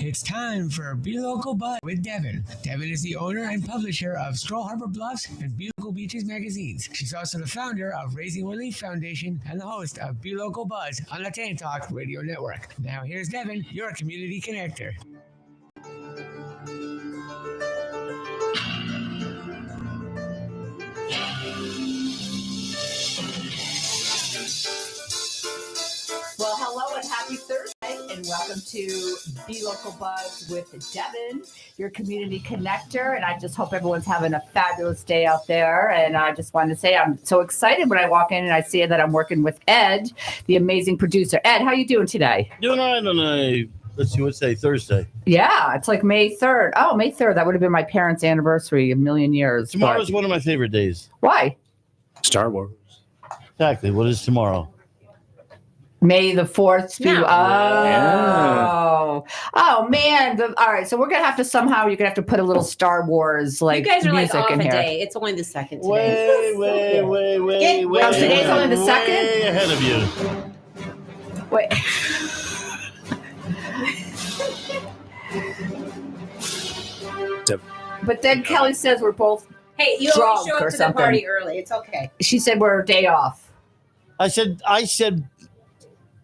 It's time for Be Local Buzz with Devin. Devin is the owner and publisher of Stroll Harbor Bluffs and Be Local Beaches magazines. She's also the founder of Raising Relief Foundation and the host of Be Local Buzz on the WTAN Talk Radio Network. Now here's Devin, your community connector. Well, hello and happy Thursday, and welcome to Be Local Buzz with Devin, your community connector. And I just hope everyone's having a fabulous day out there. And I just wanted to say I'm so excited when I walk in and I see that I'm working with Ed, the amazing producer. Ed, how you doing today? Doing all right on a, let's see, what's today? Thursday. Yeah, it's like May 3rd. Oh, May 3rd. That would have been my parents' anniversary a million years. Tomorrow's one of my favorite days. Why? Star Wars. Exactly. What is tomorrow? May the 4th be. Yeah. Oh man. All right. So we're going to have to somehow, you're going to have to put a little Star Wars like you guys are music like off in a here. day. It's only the second today. Wait. Oh, today's only the second? Way ahead of you. Wait. But then Kelly says we're both, Hey, you always Drunk show or up to something. the party early. It's okay. she said we're a day off. I said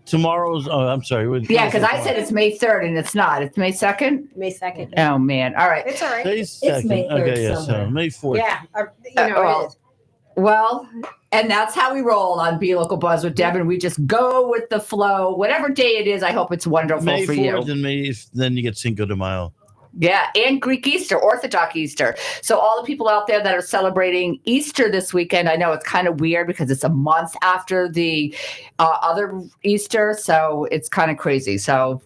tomorrow's. Oh, I'm sorry. Yeah, because I said it's May 3rd and it's not. It's May 2nd. May 2nd. Oh man. All right. It's all right. Today's It's second. May 3rd Okay, yeah, somewhere. so May 4th. Yeah. well, It is. Well, and that's how we roll on Be Local Buzz with Devin. We just go with the flow. Whatever day it is, I hope it's wonderful May for 4th you. and then you get Cinco de Mayo. Yeah, and Greek Easter, Orthodox Easter. So all the people out there that are celebrating Easter this weekend, I know it's kind of weird because it's a month after the other Easter, so it's kind of crazy. So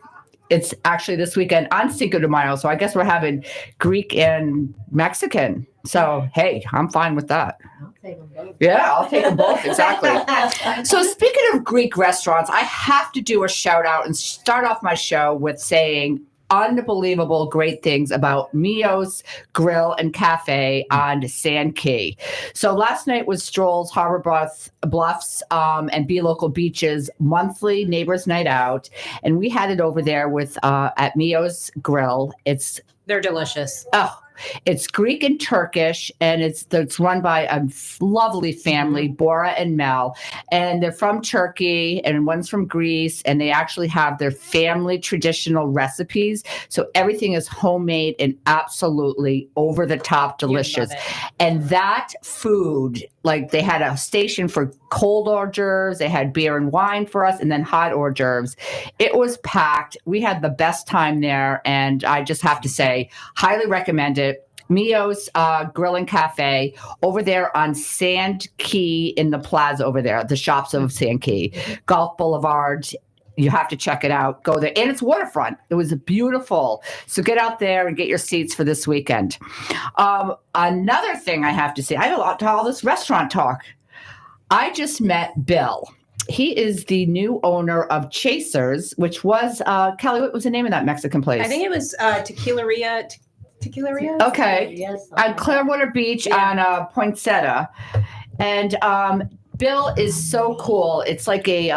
it's actually this weekend on Cinco de Mayo, so I guess we're having Greek and Mexican. So, hey, I'm fine with that. I'll take them both. Yeah, I'll take them both, exactly. So speaking of Greek restaurants, I have to do a shout out and start off my show with saying unbelievable great things about Mio's Grill and Cafe on Sand Key. So last night was Stroll's Harbor Bluffs and Be Local Beaches monthly neighbors night out, and we had it over there with at Mio's Grill. They're delicious. It's Greek and Turkish, and it's run by a lovely family, Bora and Mel, and they're from Turkey, and one's from Greece, and they actually have their family traditional recipes. So everything is homemade and absolutely over the top delicious. Love it. And that food, like they had a station for cold hors d'oeuvres, they had beer and wine for us, and then hot hors d'oeuvres. It was packed. We had the best time there, and I just have to say, highly recommend it. Mio's Grill and Cafe over there on Sand Key in the plaza over there, the shops of Sand Key, Gulf Boulevard. You have to check it out. Go there. And it's waterfront. It was beautiful. So get out there and get your seats for this weekend. Another thing I have to say, I have a lot to all this restaurant talk. I just met Bill. He is the new owner of Chasers, which was, Kelly, what was the name of that Mexican place? I think it was Tequileria. Tequileria? Okay. Yes. On Clearwater Beach on Poinsettia. And Bill is so cool. It's like a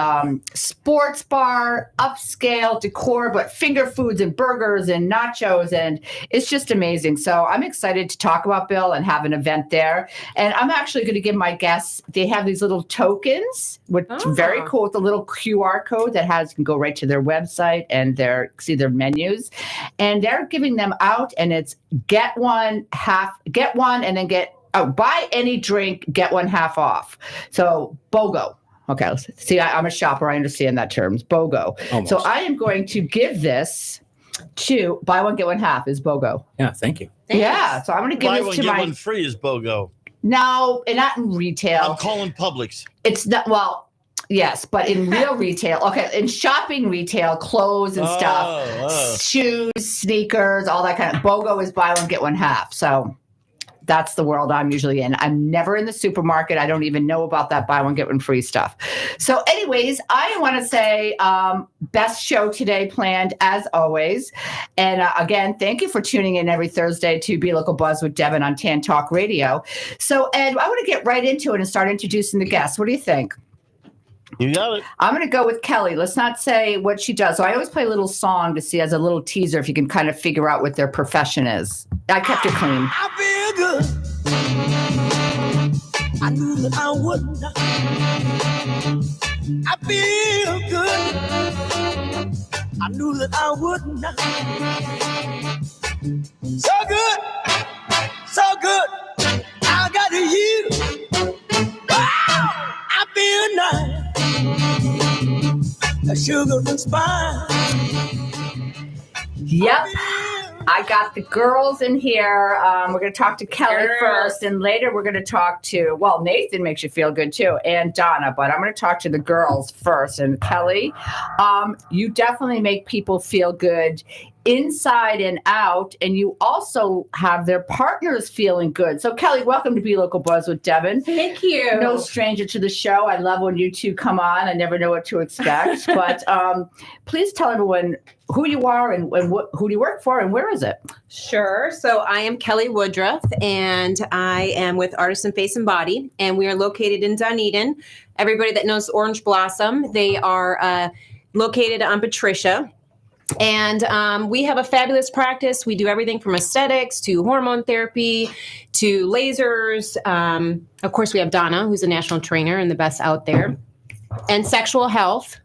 sports bar, upscale decor, but finger foods and burgers and nachos. And it's just amazing. So I'm excited to talk about Bill and have an event there. And I'm actually going to give my guests, they have these little tokens, which is very cool, with a little QR code that you can go right to their website and see their menus. And they're giving them out, and it's get one and then buy any drink, get one half off. So BOGO. Okay. See, I'm a shopper. I understand that term. BOGO. Almost. So I am going to give this to buy one, get one half is BOGO. Yeah, thank you. Yeah. So I'm going to give Buy this one, to get my. one free is BOGO. No, and not in retail. I'm calling Publix. It's not, well, yes, but in real retail, okay, in shopping retail, clothes and stuff, shoes, sneakers, all that kind of, BOGO is buy one, get one half. So that's the world I'm usually in. I'm never in the supermarket. I don't even know about that buy one, get one free stuff. So anyways, I want to say best show today planned as always. And again, thank you for tuning in every Thursday to Be Local Buzz with Devin on TAN Talk Radio. So Ed, I want to get right into it and start introducing the guests. What do you think? You got it. I'm going to go with Kelly. Let's not say what she does. So I always play a little song to see as a little teaser if you can kind of figure out what their profession is. I kept it clean. I feel good. I knew that I would not. I feel good. I knew that I would not. So good. So good. I got you. Wow. I feel nice. The sugar and spice. Yep. I got the girls in here. We're going to talk to Kelly first, and later we're going to talk to, well, Nathan makes you feel good too, and Donna, but I'm going to talk to the girls first. And Kelly, you definitely make people feel good inside and out, and you also have their partners feeling good. So Kelly, welcome to Be Local Buzz with Devin. Thank you. No stranger to the show. I love when you two come on. I never know what to expect, but please tell everyone who you are and who do you work for and where is it? Sure. So I am Kelly Woodruff, and I am with Artisan Face and Body, and we are located in Dunedin. Everybody that knows Orange Blossom, they are located on Patricia. And we have a fabulous practice. We do everything from aesthetics to hormone therapy to lasers. Of course, we have Donna, who's a national trainer and the best out there, and sexual health.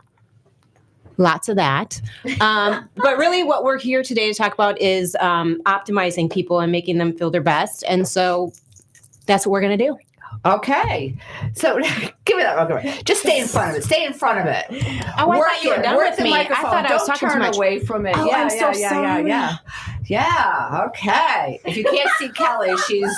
Lots of that. But really what we're here today to talk about is optimizing people and making them feel their best. And so that's what we're going to do. Okay. So give me that. Okay. Just stay in front of it. Stay in front of it. Oh, I thought you were done with the me. I microphone. thought I was Don't talking turn too much. away from it. Oh, yeah, I'm yeah, so yeah, sorry. yeah. Yeah. Okay. If you can't see Kelly, she's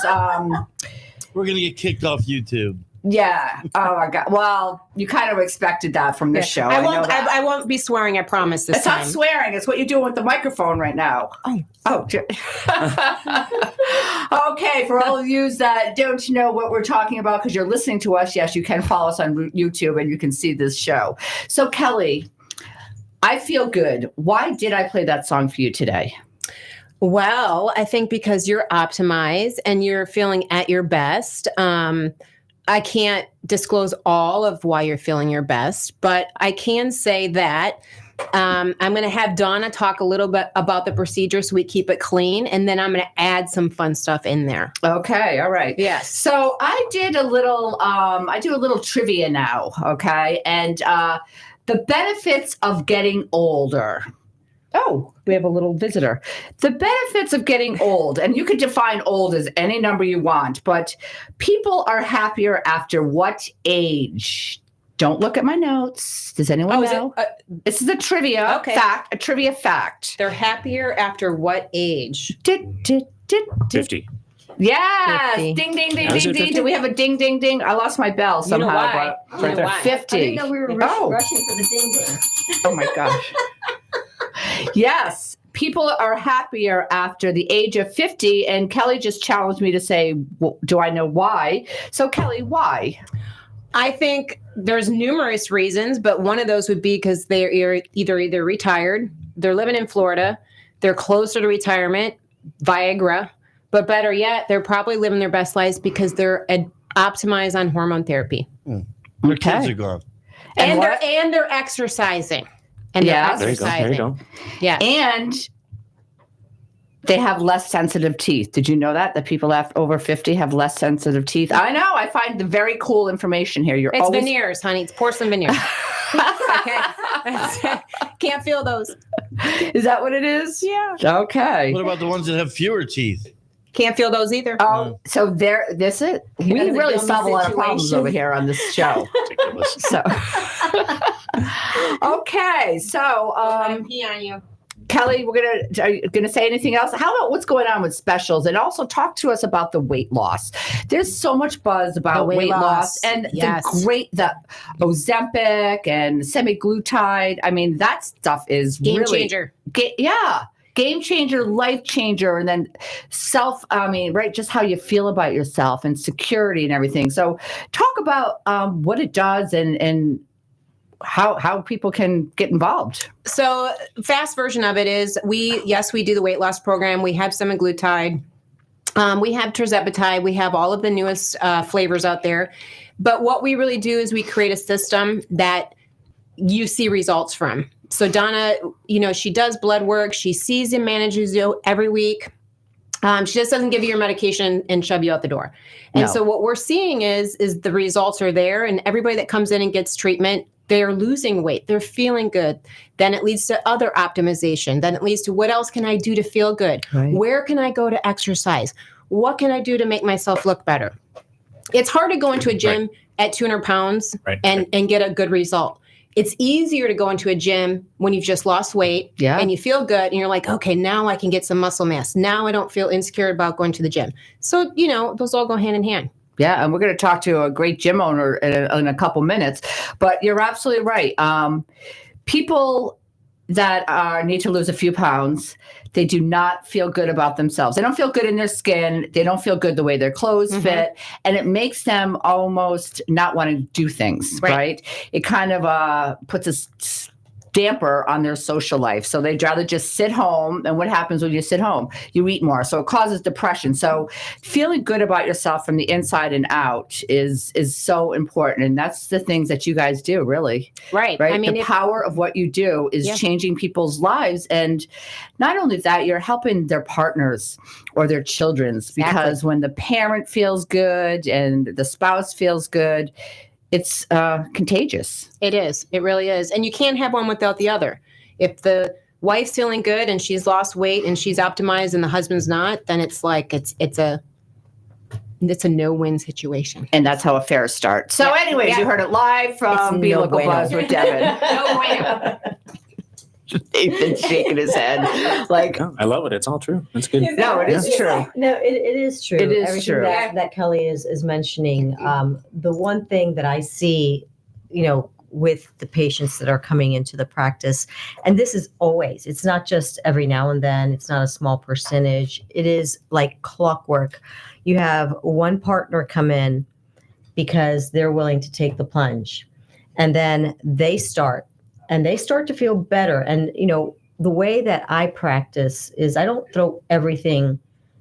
We're going to get kicked off YouTube. yeah. Oh my God. Well, you kind of expected that from this show. I know won't. that. I won't be swearing. I promise this It's time. not swearing. It's what you're doing with the microphone right now. Oh. Okay. For all of you that don't know what we're talking about because you're listening to us, yes, you can follow us on YouTube and you can see this show. So, Kelly, I feel good. Why did I play that song for you today? Well, I think because you're optimized and you're feeling at your best. I can't disclose all of why you're feeling your best, but I can say that I'm going to have Donna talk a little bit about the procedure so we keep it clean, and then I'm going to add some fun stuff in there. Okay, all right. Yes. So I did a little, I do a little trivia now, okay? And the benefits of getting older. Oh, we have a little visitor. The benefits of getting old, and you could define old as any number you want, but people are happier after what age? Don't look at my notes. Does anyone know? This is a trivia fact, a trivia fact. They're happier after what age? 50. Yes. 50. Ding, ding, ding, Is ding, it ding. 50? Do we have a ding, ding, ding? I lost my bell somehow. You know why? but- Right there. why? 50. I didn't know we were rushing for the ding ding. Oh my gosh. Yes. People are happier after the age of 50. And Kelly just challenged me to say, well, do I know why? So, Kelly, why? I think there's numerous reasons, but one of those would be because they're either retired, they're living in Florida, they're closer to retirement, Viagra, but better yet, they're probably living their best lives because they're optimized on hormone therapy. Their kids are gone. And And they're exercising. And Yeah. they're There you go. exercising. Yeah. And they have less sensitive teeth. Did you know that? That people over 50 have less sensitive teeth? I know. I find the very cool information here. You're It's always veneers, honey. It's porcelain veneers. Okay. Can't feel those. Is that what it is? Yeah. Okay. What about the ones that have fewer teeth? Can't feel those either. Oh, so this is we That's a really dumb solve a lot of problems situation. over here on this show. Ridiculous. So okay, so pee on you. Kelly, are you gonna say anything else? How about what's going on with specials, and also talk to us about the weight loss? There's so much buzz about The weight weight loss loss, and yes. the Ozempic and semaglutide. I mean, that stuff is Game really changer. Game changer, life changer, and then just how you feel about yourself and security and everything. So talk about what it does and how people can get involved. So fast version of it is we do the weight loss program. We have semaglutide. We have terzepatide. We have all of the newest flavors out there. But what we really do is we create a system that you see results from. So Donna, she does blood work. She sees and manages you every week. She just doesn't give you your medication and shove you out the door. And so what we're seeing is the results are there, and everybody that comes in and gets treatment, they're losing weight. They're feeling good. Then it leads to other optimization. Then it leads to what else can I do to feel good? Right. Where can I go to exercise? What can I do to make myself look better? It's hard to go into a gym at 200 pounds and get a good result. It's easier to go into a gym when you've just lost weight and you feel good and you're like, okay, now I can get some muscle mass. Now I don't feel insecure about going to the gym. So, those all go hand in hand. Yeah, and we're going to talk to a great gym owner in a couple minutes. But you're absolutely right. People that need to lose a few pounds, they do not feel good about themselves. They don't feel good in their skin. They don't feel good the way their clothes fit. And it makes them almost not want to do things, right? It kind of puts a damper on their social life. So they'd rather just sit home. And what happens when you sit home? You eat more. So it causes depression. So feeling good about yourself from the inside and out is so important. And that's the things that you guys do, really. Right. I mean, the power of what you do is changing people's lives. And not only that, you're helping their partners or their children's, because when the parent feels good and the spouse feels good, it's contagious. It is. It really is. And you can't have one without the other. If the wife's feeling good and she's lost weight and she's optimized and the husband's not, then it's like it's a no-win situation. And that's how affairs start. So anyways, you heard it live from Be Local Buzz with Devin. No way. Nathan's shaking his head. Like, I love it. It's all true. That's good. No, it is true. No, it is true. It is Everything true. that Kelly is mentioning. The one thing that I see, with the patients that are coming into the practice, and this is always, it's not just every now and then, it's not a small percentage. It is like clockwork. You have one partner come in because they're willing to take the plunge, and then they start to feel better. And, the way that I practice is I don't throw everything,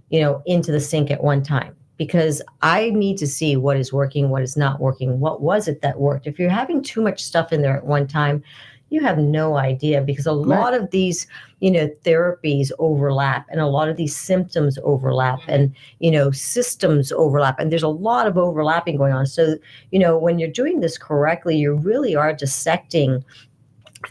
into the sink at one time, because I need to see what is working, what is not working. What was it that worked? If you're having too much stuff in there at one time, you have no idea, because a lot of these, therapies overlap, and a lot of these symptoms overlap, and, systems overlap. And there's a lot of overlapping going on. So, when you're doing this correctly, you really are dissecting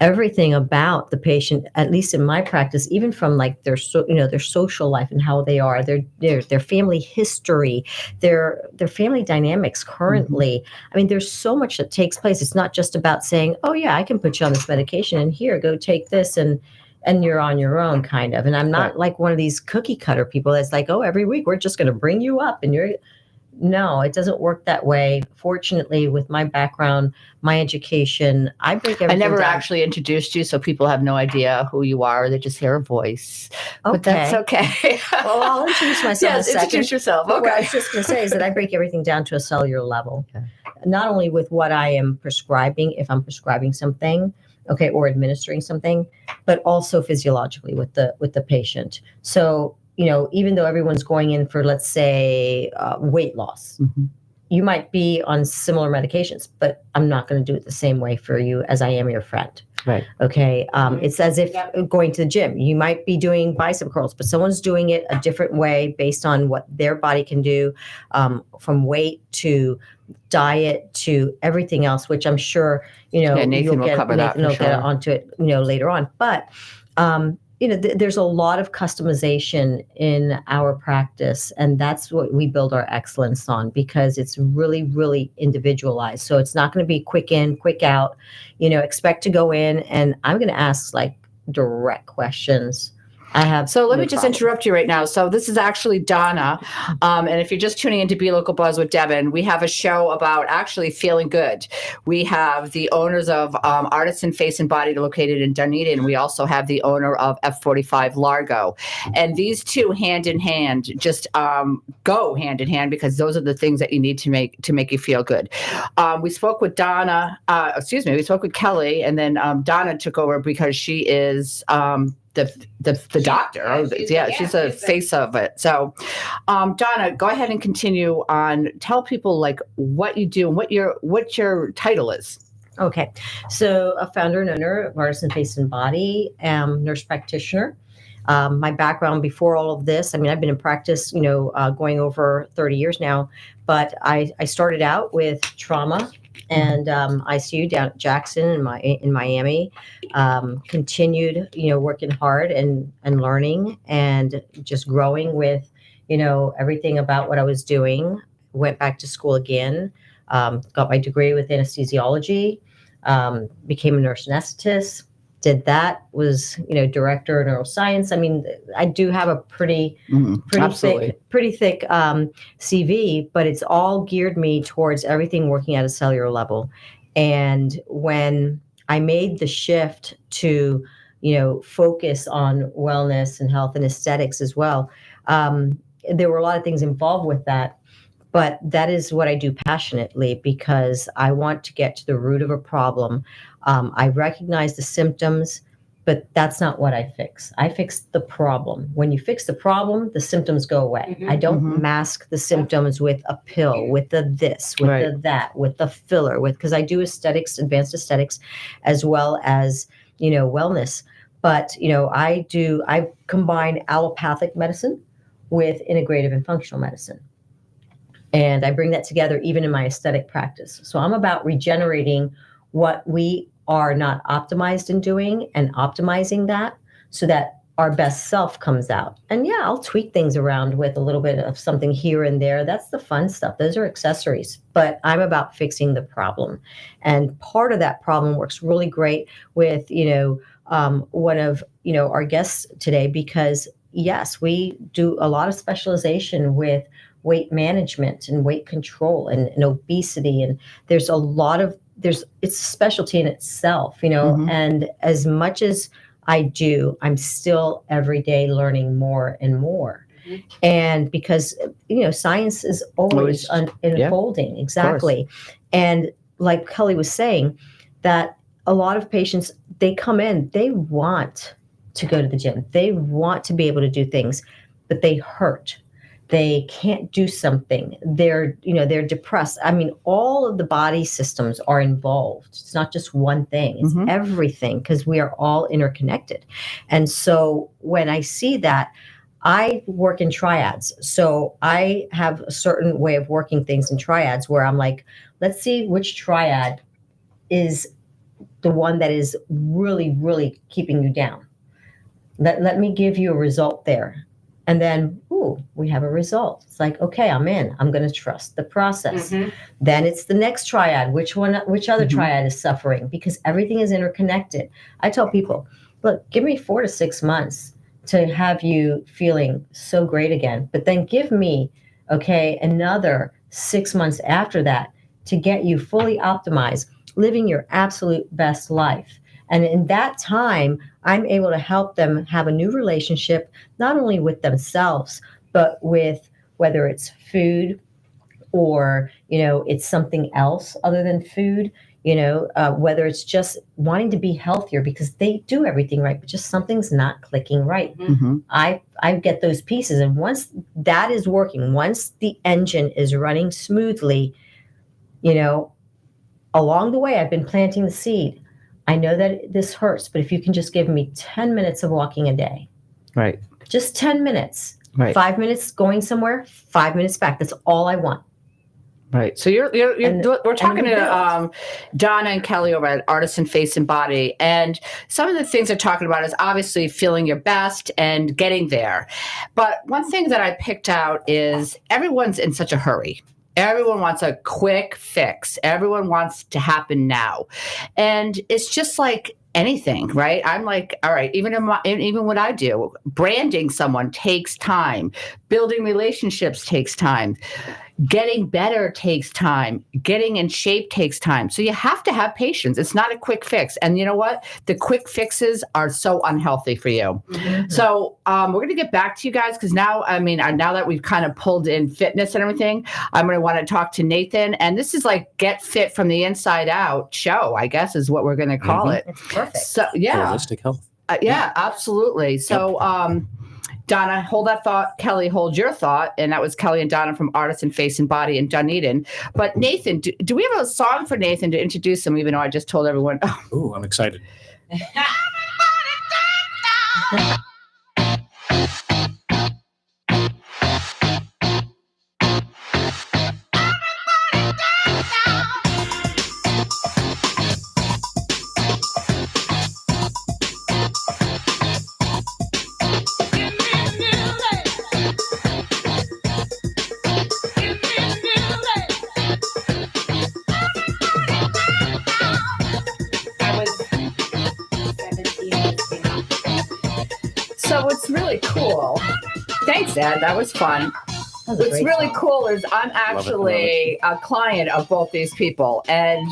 everything about the patient, at least in my practice, even from like their social life and how they are, their family history, their family dynamics currently. I mean, there's so much that takes place. It's not just about saying, oh yeah, I can put you on this medication and here, go take this and you're on your own, kind of. And I'm not like one of these cookie cutter people that's like, oh, every week we're just going to bring you up and no, it doesn't work that way. Fortunately, with my background, my education, I break everything I never down. actually introduced you, so people have no idea who you are. They just hear a voice. But that's okay. Well, I'll introduce myself in a second. Introduce yourself. But Okay. what I was just going to say is that I break everything down to a cellular level. Okay. Not only with what I am prescribing, if I'm prescribing something, or administering something, but also physiologically with the patient. So, even though everyone's going in for, let's say, weight loss, you might be on similar medications, but I'm not going to do it the same way for you as I am your friend. Right. Okay. It's as if going to the gym. You might be doing bicep curls, but someone's doing it a different way based on what their body can do, from weight to diet to everything else, which I'm sure, Nathan will cover that. Nathan will get onto it, later on. But, there's a lot of customization in our practice, and that's what we build our excellence on, because it's really, really individualized. So it's not going to be quick in, quick out. Expect to go in, and I'm going to ask like direct questions. So let me just interrupt you right now. So this is actually Donna. And if you're just tuning in to Be Local Buzz with Devin, we have a show about actually feeling good. We have the owners of Artisan Face and Body located in Dunedin. We also have the owner of F45 Largo. And these two hand in hand just go hand in hand, because those are the things that you need to make you feel good. We spoke with we spoke with Kelly, and then Donna took over because she is the doctor. She's a face of it. So, Donna, go ahead and continue on. Tell people like what you do and what your title is. Okay. So a founder and owner of Artisan Face and Body, nurse practitioner. My background before all of this, I mean, I've been in practice, going over 30 years now, but I started out with trauma and ICU down at Jackson in Miami. Continued, working hard and learning and just growing with, everything about what I was doing. Went back to school again, got my degree with anesthesiology, became a nurse anesthetist. Did that, was director of neuroscience. I mean, I do have a pretty thick CV, but it's all geared me towards everything working at a cellular level. And when I made the shift to focus on wellness and health and aesthetics as well, there were a lot of things involved with that. But that is what I do passionately because I want to get to the root of a problem. I recognize the symptoms, but that's not what I fix. I fix the problem. When you fix the problem, the symptoms go away. I don't mask the symptoms with a pill, with the this, with the that, with the filler, because I do aesthetics, advanced aesthetics, as well as, wellness. But, I combine allopathic medicine with integrative and functional medicine. And I bring that together even in my aesthetic practice. So I'm about regenerating what we are not optimized in doing and optimizing that so that our best self comes out. And yeah, I'll tweak things around with a little bit of something here and there. That's the fun stuff. Those are accessories. But I'm about fixing the problem. And part of that problem works really great with, one of, our guests today, because yes, we do a lot of specialization with weight management and weight control and obesity. And there's a lot of, it's a specialty in itself, and as much as I do, I'm still every day learning more and more. And because, science is always unfolding. Exactly. And like Kelly was saying, that a lot of patients, they come in, they want to go to the gym. They want to be able to do things, but they hurt. They can't do something. They're depressed. I mean, all of the body systems are involved. It's not just one thing. It's everything because we are all interconnected. And so when I see that, I work in triads. So I have a certain way of working things in triads where I'm like, let's see which triad is the one that is really, really keeping you down. Let me give you a result there. And then, we have a result. It's like, okay, I'm in. I'm going to trust the process. Then it's the next triad. Which other triad is suffering? Because everything is interconnected. I tell people, look, give me 4 to 6 months to have you feeling so great again. But then give me, another 6 months after that to get you fully optimized, living your absolute best life. And in that time, I'm able to help them have a new relationship, not only with themselves, but with whether it's food or, it's something else other than food, whether it's just wanting to be healthier because they do everything right, but just something's not clicking right. I get those pieces. And once that is working, once the engine is running smoothly, along the way, I've been planting the seed. I know that this hurts, but if you can just give me 10 minutes of walking a day, right? Just 10 minutes, right? 5 minutes going somewhere, 5 minutes back. That's all I want. Right. So we're talking to Donna and Kelly over at Artisan Face and Body. And some of the things they're talking about is obviously feeling your best and getting there. But one thing that I picked out is everyone's in such a hurry. Everyone wants a quick fix. Everyone wants to happen now. And it's just like anything, right? I'm like, all right, even what I do, branding someone takes time. Building relationships takes time. Getting better takes time. Getting in shape takes time. So you have to have patience. It's not a quick fix. And you know what? The quick fixes are so unhealthy for you. So we're going to get back to you guys because now that we've kind of pulled in fitness and everything, I'm going to want to talk to Nathan. And this is like Get Fit from the Inside Out show, I guess is what we're going to call it. It's perfect. So yeah. Holistic health. Yeah, absolutely. So, Donna, hold that thought. Kelly, hold your thought. And that was Kelly and Donna from Artisan Face and Body in Dunedin. But Nathan, do we have a song for Nathan to introduce him, even though I just told everyone? Ooh, I'm excited. So it's really cool. Thanks, Ed. That was fun. What's really cool is I'm actually a client of both these people, and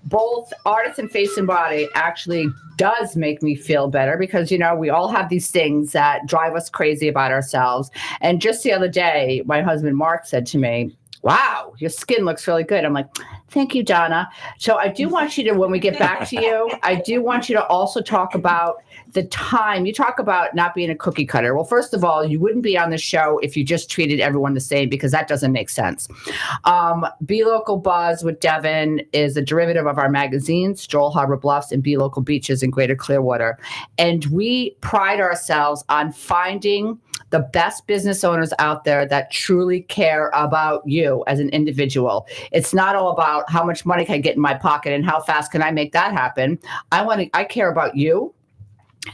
both Artisan Face and Body actually does make me feel better because, you know, we all have these things that drive us crazy about ourselves. And just the other day, my husband Mark said to me, "Wow, your skin looks really good." I'm like, "Thank you, Donna." So I do want you to, when we get back to you, I do want you to also talk about the time. You talk about not being a cookie cutter. Well, first of all, you wouldn't be on the show if you just treated everyone the same, because that doesn't make sense. Be Local Buzz with Devin is a derivative of our magazine, Stroll Harbor Bluffs and Be Local Beaches in Greater Clearwater. And we pride ourselves on finding the best business owners out there that truly care about you as an individual. It's not all about how much money can I get in my pocket and how fast can I make that happen. I care about you.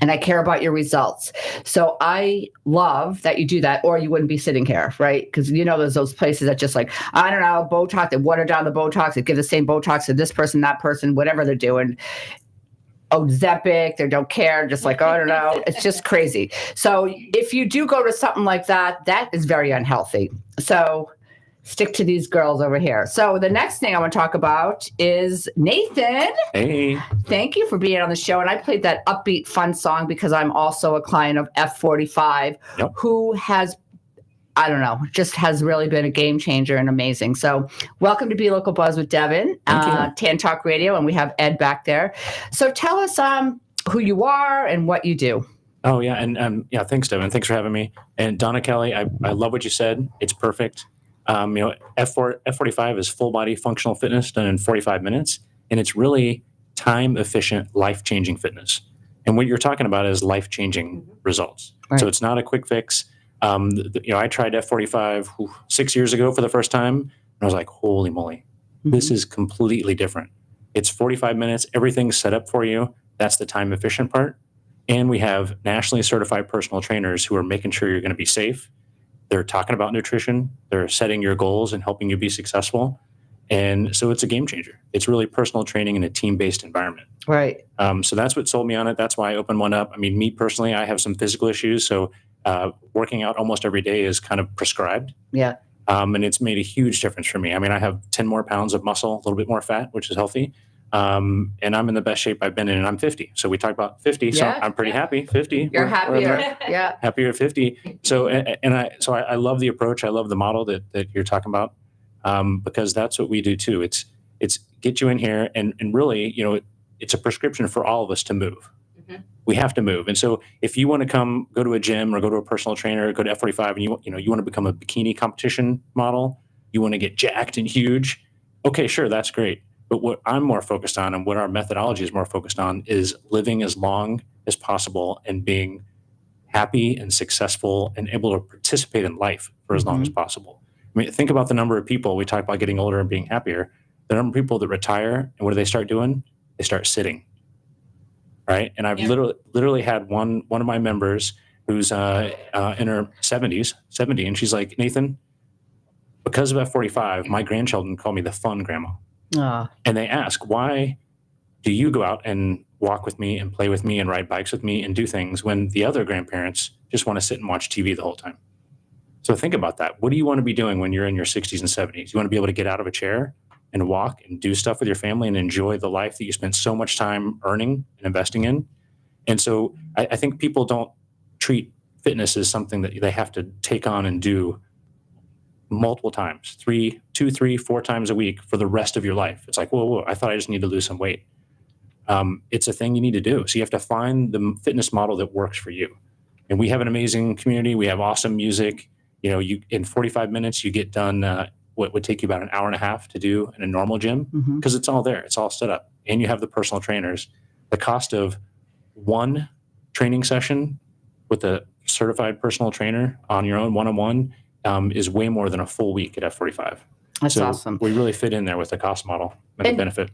And I care about your results. So I love that you do that, or you wouldn't be sitting here, right? Because, you know, there's those places that just like, I don't know, Botox, they water down the Botox, they give the same Botox to this person, that person, whatever they're doing. Ozempic, they don't care, just like, oh, I don't know. It's just crazy. So if you do go to something like that, that is very unhealthy. So stick to these girls over here. So the next thing I want to talk about is Nathan. Hey. Thank you for being on the show. And I played that upbeat, fun song because I'm also a client of F45, who has, I don't know, just has really been a game changer and amazing. So welcome to Be Local Buzz with Devin, TAN Talk Radio, and we have Ed back there. So tell us who you are and what you do. Oh, yeah. And thanks, Devin. Thanks for having me. And Donna, Kelly, I love what you said. It's perfect. F45 is full body functional fitness done in 45 minutes. And it's really time efficient, life changing fitness. And what you're talking about is life changing results. Right. So it's not a quick fix. I tried F45 6 years ago for the first time. And I was like, holy moly, this is completely different. It's 45 minutes. Everything's set up for you. That's the time efficient part. And we have nationally certified personal trainers who are making sure you're going to be safe. They're talking about nutrition. They're setting your goals and helping you be successful. And so it's a game changer. It's really personal training in a team-based environment. Right. So that's what sold me on it. That's why I opened one up. I mean, me personally, I have some physical issues. So working out almost every day is kind of prescribed. Yeah. And it's made a huge difference for me. I mean, I have 10 more pounds of muscle, a little bit more fat, which is healthy. And I'm in the best shape I've been in, and I'm 50. So we talk about 50. So I'm pretty happy. 50. You're happier. Yeah. Happier at 50. So, I love the approach. I love the model that you're talking about, because that's what we do too. It's get you in here and really, it's a prescription for all of us to move. Mm-hmm. We have to move. And so if you want to go to a gym or go to a personal trainer, go to F45 and you want to become a bikini competition model, you want to get jacked and huge. Okay, sure. That's great. But what I'm more focused on and what our methodology is more focused on is living as long as possible and being happy and successful and able to participate in life for as long as possible. I mean, think about the number of people, we talk about getting older and being happier. The number of people that retire, and what do they start doing? They start sitting, right? And I've literally had one of my members who's in her 70, and she's like, Nathan, because of F45, my grandchildren call me the fun grandma. And they ask, why do you go out and walk with me and play with me and ride bikes with me and do things when the other grandparents just want to sit and watch TV the whole time? So think about that. What do you want to be doing when you're in your 60s and 70s? You want to be able to get out of a chair and walk and do stuff with your family and enjoy the life that you spent so much time earning and investing in. And so I think people don't treat fitness as something that they have to take on and do multiple times, 2, 3, 4 times a week for the rest of your life. It's like, whoa, I thought I just need to lose some weight. it's a thing you need to do. So you have to find the fitness model that works for you. And we have an amazing community. We have awesome music. You know, you in 45 minutes, you get done what would take you about an hour and a half to do in a normal gym because it's all there. It's all set up. And you have the personal trainers. The cost of one training session with a certified personal trainer on your own one-on-one is way more than a full week at F45. That's awesome. We really fit in there with the cost model and the benefit.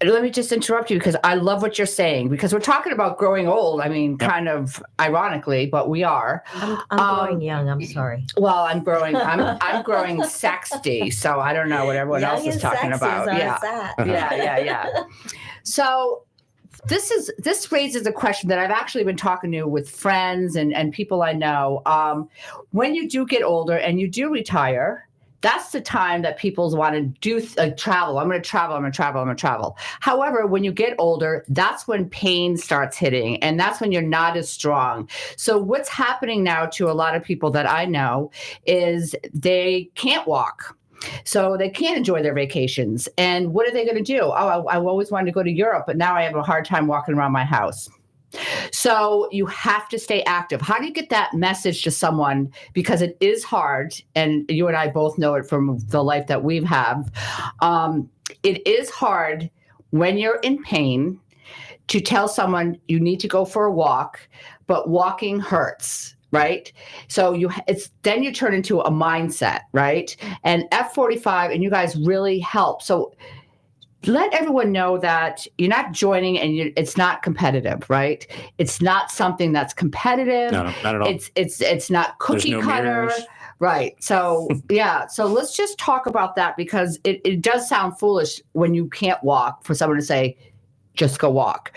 Let me just interrupt you because I love what you're saying because we're talking about growing old. I mean, kind of ironically, but we are. I'm growing young. I'm sorry. Well, I'm growing 60, so I don't know what everyone else is talking about. Yeah. So this raises a question that I've actually been talking to with friends and people I know. When you do get older and you do retire, that's the time that people want to do travel. I'm going to travel. However, when you get older, that's when pain starts hitting and that's when you're not as strong. So what's happening now to a lot of people that I know is they can't walk. So they can't enjoy their vacations. And what are they going to do? Oh, I always wanted to go to Europe, but now I have a hard time walking around my house. So you have to stay active. How do you get that message to someone? Because it is hard, and you and I both know it from the life that we've had. It is hard when you're in pain to tell someone you need to go for a walk, but walking hurts. Right. So then you turn into a mindset. Right. And F45 and you guys really help. So let everyone know that you're not joining and it's not competitive, right? It's not something that's competitive. No, not at all. It's not cookie cutter. Mirrors. Right. So, yeah. So let's just talk about that because it does sound foolish when you can't walk for someone to say, just go walk.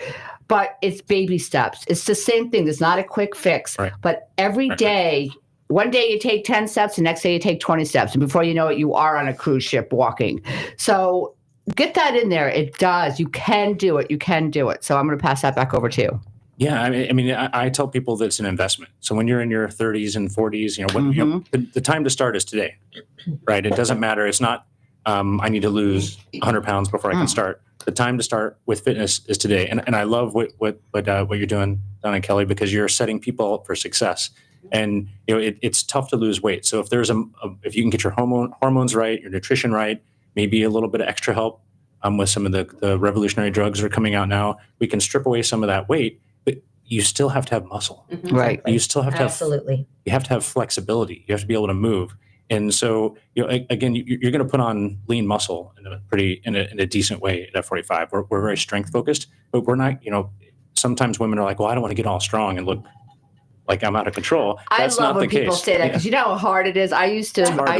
But it's baby steps. It's the same thing. There's not a quick fix. Right. But every day, one day you take 10 steps, the next day you take 20 steps. And before you know it, you are on a cruise ship walking. So get that in there. It does. You can do it. So I'm going to pass that back over to you. Yeah. I mean, I tell people that it's an investment. So when you're in your 30s and 40s, you know, the time to start is today, right? It doesn't matter. It's not, I need to lose 100 pounds before I can start. The time to start with fitness is today. And I love what you're doing, Donna and Kelly, because you're setting people up for success. And, you know, it's tough to lose weight. So if there's if you can get your hormones right, your nutrition right, maybe a little bit of extra help with some of the revolutionary drugs that are coming out now, we can strip away some of that weight, but you still have to have muscle. Right. You still have to Absolutely. You have to have flexibility. You have to be able to move. And so, you know, again, you're going to put on lean muscle in a decent way at F45. We're very strength focused, but we're not, you know, sometimes women are like, well, I don't want to get all strong and look like I'm out of control. That's I love not when the people case. say that because you know how hard it is. I used to kind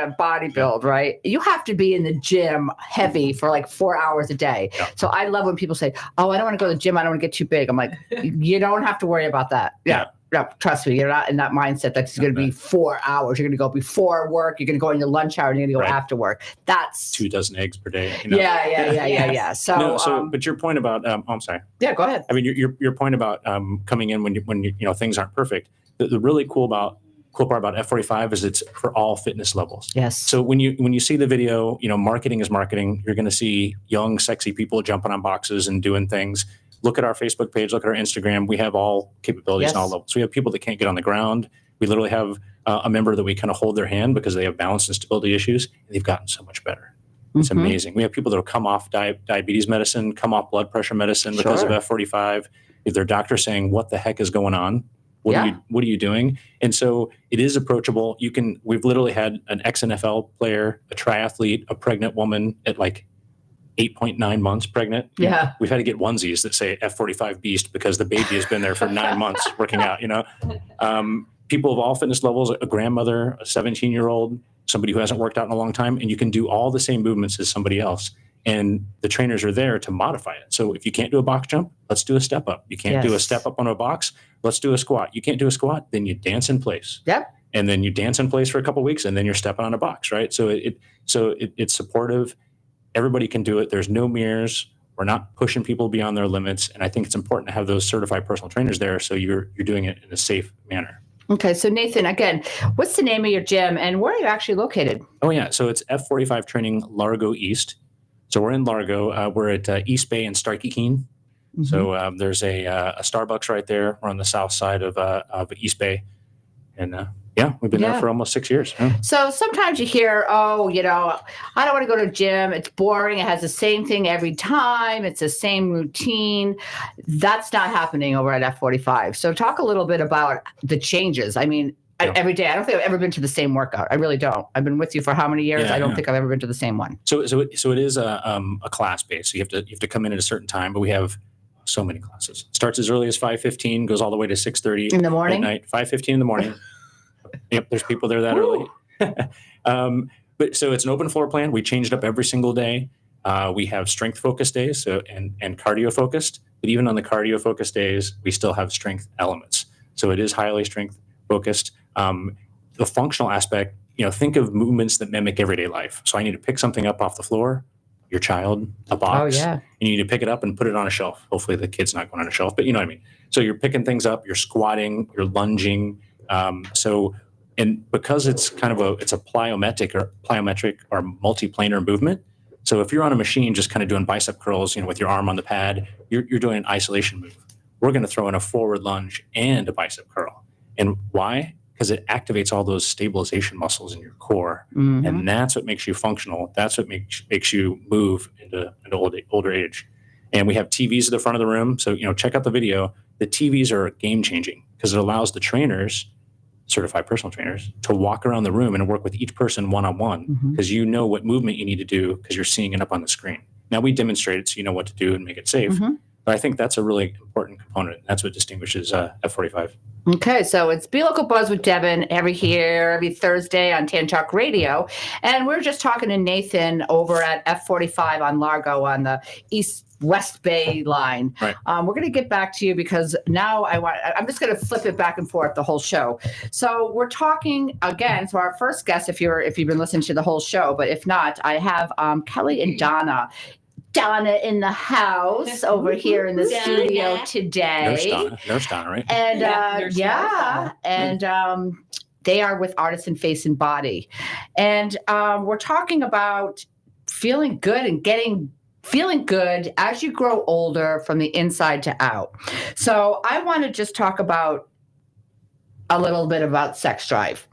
of bodybuild, right? You have to be in the gym heavy for like 4 hours a day. Yeah. So I love when people say, oh, I don't want to go to the gym. I don't want to get too big. I'm like, you don't have to worry about that. Yeah. No, trust me, you're not in that mindset that's going to be 4 hours. You're going to go before work. You're going to go in your lunch hour. And you're going to go after work. That's 2 dozen eggs per day. You know? Yeah. So, but your point about, I'm sorry. Yeah, go ahead. I mean, your point about coming in when you know things aren't perfect. The really cool part about F45 is it's for all fitness levels. Yes. So when you see the video, you know, marketing is marketing. You're going to see young, sexy people jumping on boxes and doing things. Look at our Facebook page, look at our Instagram. We have all capabilities and all levels. So we have people that can't get on the ground. We literally have a member that we kind of hold their hand because they have balance and stability issues, and they've gotten so much better. It's amazing. We have people that have come off diabetes medicine, come off blood pressure medicine because of F45. If their doctor's saying, what the heck is going on? What are you doing? And so it is approachable. We've literally had an ex-NFL player, a triathlete, a pregnant woman at like 8.9 months pregnant. Yeah. We've had to get onesies that say F45 Beast because the baby has been there for 9 months working out, you know. People of all fitness levels, a grandmother, a 17-year-old, somebody who hasn't worked out in a long time, and you can do all the same movements as somebody else. And the trainers are there to modify it. So if you can't do a box jump, let's do a step up. You can't do a step up on a box, let's do a squat. You can't do a squat, then you dance in place. Yep. And then you dance in place for a couple of weeks, and then you're stepping on a box, right? So it's supportive. Everybody can do it. There's no mirrors. We're not pushing people beyond their limits. And I think it's important to have those certified personal trainers there so you're doing it in a safe manner. Okay. So Nathan, again, what's the name of your gym and where are you actually located? Oh, yeah. So it's F45 Training Largo East. So we're in Largo. We're at East Bay and Starkey Keene. Mhm. So there's a Starbucks right there. We're on the south side of East Bay. And we've been there for almost 6 years. Yeah. So sometimes you hear, oh, I don't want to go to the gym. It's boring. It has the same thing every time. It's the same routine. That's not happening over at F45. So talk a little bit about the changes. I mean, every day. I don't think I've ever been to the same workout. I really don't. I've been with you for how many years? I don't think I've ever been to the same one. So it is a class base. So you have to come in at a certain time, but we have so many classes. Starts as early as 5:15, goes all the way to 6:30 in the morning. At night. 5:15 in the morning. Yep, there's people there that early. But so it's an open floor plan. We change it up every single day. We have strength focused days, and cardio focused. But even on the cardio focused days, we still have strength elements. So it is highly strength focused. The functional aspect, think of movements that mimic everyday life. So I need to pick something up off the floor, your child, a box. Oh, yeah. And you need to pick it up and put it on a shelf. Hopefully the kid's not going on a shelf, but you know what I mean. So you're picking things up, you're squatting, you're lunging. And because it's it's a plyometric or multiplanar movement. So if you're on a machine just kind of doing bicep curls, with your arm on the pad, you're doing an isolation move. We're going to throw in a forward lunge and a bicep curl. And why? Because it activates all those stabilization muscles in your core. Mm-hmm. And that's what makes you functional. That's what makes you move into older age. And we have TVs at the front of the room. So, check out the video. The TVs are game changing because it allows the trainers, certified personal trainers, to walk around the room and work with each person one-on-one because you know what movement you need to do because you're seeing it up on the screen. Now we demonstrate it so you know what to do and make it safe. Mm-hmm. But I think that's a really important component. That's what distinguishes F45. Okay, so it's Be Local Buzz with Devin every Thursday on Tan Talk Radio. And we're just talking to Nathan over at F45 on Largo on the West Bay line. Right. We're going to get back to you because now I'm just going to flip it back and forth the whole show. So we're talking again. So our first guest, if you've been listening to the whole show, but if not, I have Kelly and Donna in the house over here in the studio today. Nurse Donna, right? And Donna. and they are with Artisan Face and Body, and we're talking about feeling good and feeling good as you grow older from the inside to out. So I want to just talk about a little bit about sex drive.